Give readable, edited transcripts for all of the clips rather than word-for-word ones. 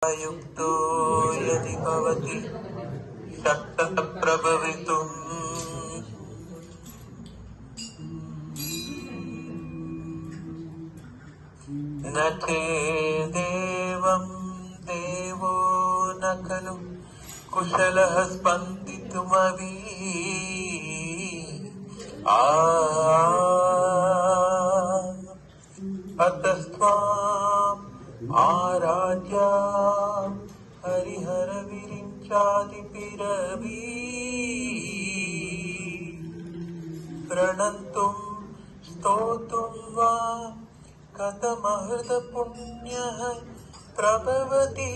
युक्तो यदि भवति शक्तः प्रभवितुम् न चेदेवं देवो न खलु कुशलः स्पन्दितुमवि अतस्त्वाम् आराध्य हरिहर विरिञ्चादिभिरपि प्रणन्तुं स्तोतुं वा कथमहृत पुण्यः प्रभवति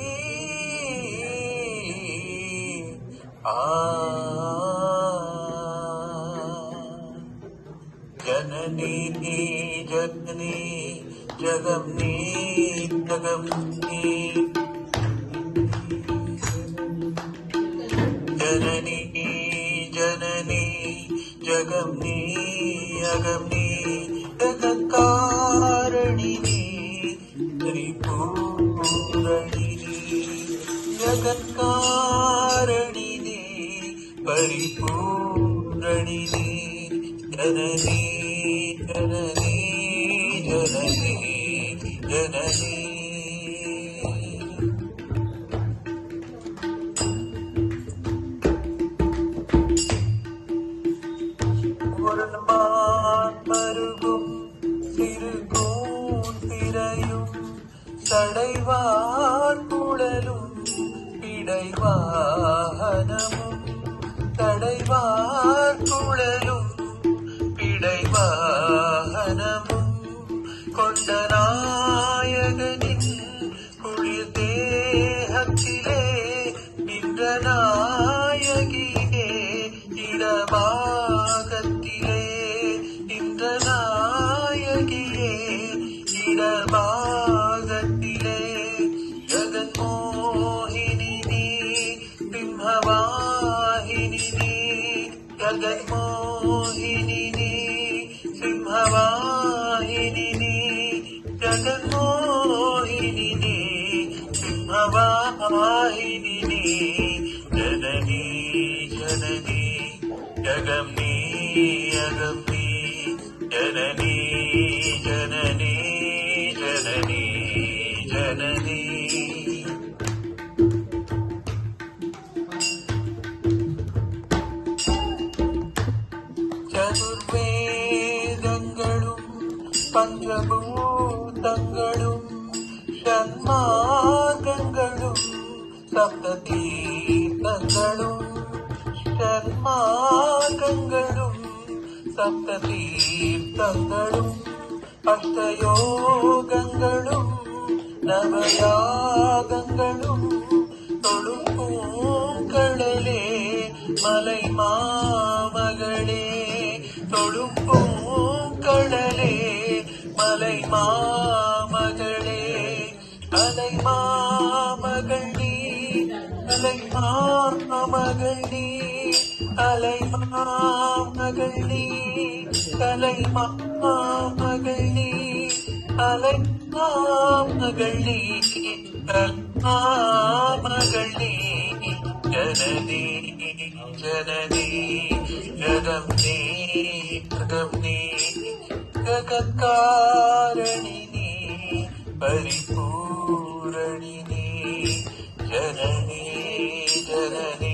जननी जगनी जगम्नी जगम्नी जननी जननी जगम्नी अगम्नी जगत्कारिणी त्रिपुरणिनी जगत्कारिणी परिपूरणिनी जननी जननी जननी जननी மருகும் சிறுகூன் திரையும் சடைவார் குழலும் பிடைவாகனமும் சடைவார் குழலும் பிடைவாகனமும் கொண்ட நாயகனின் குளிர் தேகத்திலே நின்ற நாயகியே இடபாகத்திலே நின்ற நாயகியே இடபாகத்திலே ஜகன்மோகினி நீ சிம்ஹவாஹினி நீ ஜகன்மோகினி நீ சிம்ஹவாஹினி நீ ஜகன்மோகினி நீ சிம்ஹவாஹினி நீ ஜனனி ஜனனி ஜகம்னி அகம்னி ஜனனி ஜனனி ஜனனி ஜனனி சதுர்வேதங்களும் பஞ்சபூதங்களும் ஷண்மார்க்கங்களும் சப்ததீர்த்தங்களும் ஷண்மார்க்கங்களும் சப்ததீர்த்தங்களும் அஷ்டயோகங்களும் நவயாகங்களும் தொழும் பூங்கடலே மலை மாமகளே தொழும் பூங்கடலே மலை மாமகளே அலை மாமகள் நீ அலை மாமகள் நீ அலை மாமகள் நீ அலை மாமகள் நீ அலை மாமகள் நீ மாமகள் நீ ஜனனி ஜனனி ஜகம்னி ஜகம்னி ஜகத்காரிணி परिपूरणिनी जननी जननी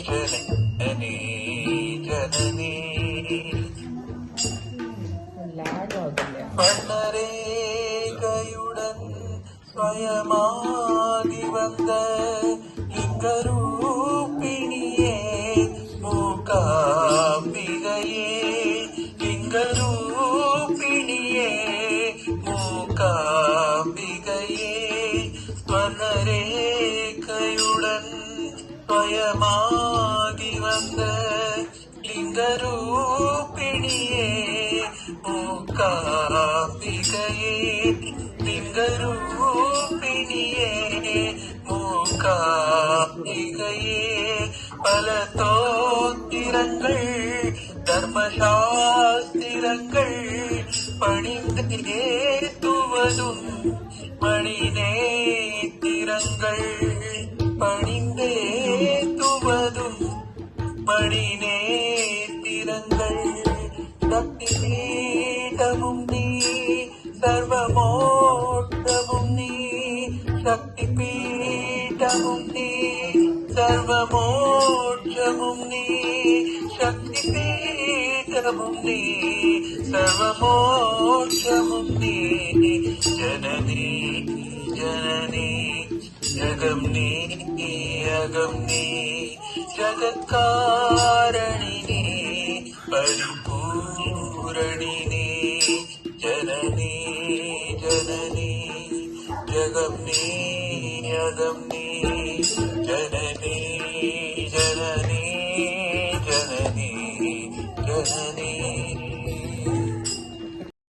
जननी जननी பன்னரேகையுடன் ஸ்வயமாகி வந்த லிங்கரூபிணியே மூகாம்பிகையே லிங்கரூபிணியே மூகாம்பிகையே ஸ்வர்ணரேகையுடன் ஸ்வயமாகி வந்த லிங்கரூபிணியே மூகாம்பிகையே லிங்கரூபிணியே மூகாம்பிகையே பல தோத்திரங்கள் தர்மசாஸ்திரங்கள் பணிந்து ஏத்துவதும் மணி நேத்திரங்கள் பணிந்தே துவதும் மணி நேத்திரங்கள் சக்தி பீடமும் நீ சர்வமோட்டமும் நீ சக்தி பீடமும் நீ சர்வமோட்சமும் நீ சக்தி பீடமும் நீ சர்வமோட்சமும் நீ ஜனனி ஜனனி ஜகம் நீ அகம் நீ ஜகத்காரணி நீ பரிபூரணி நீ ஜனனி ஜனனி ஜகம் நீ அகம் நீ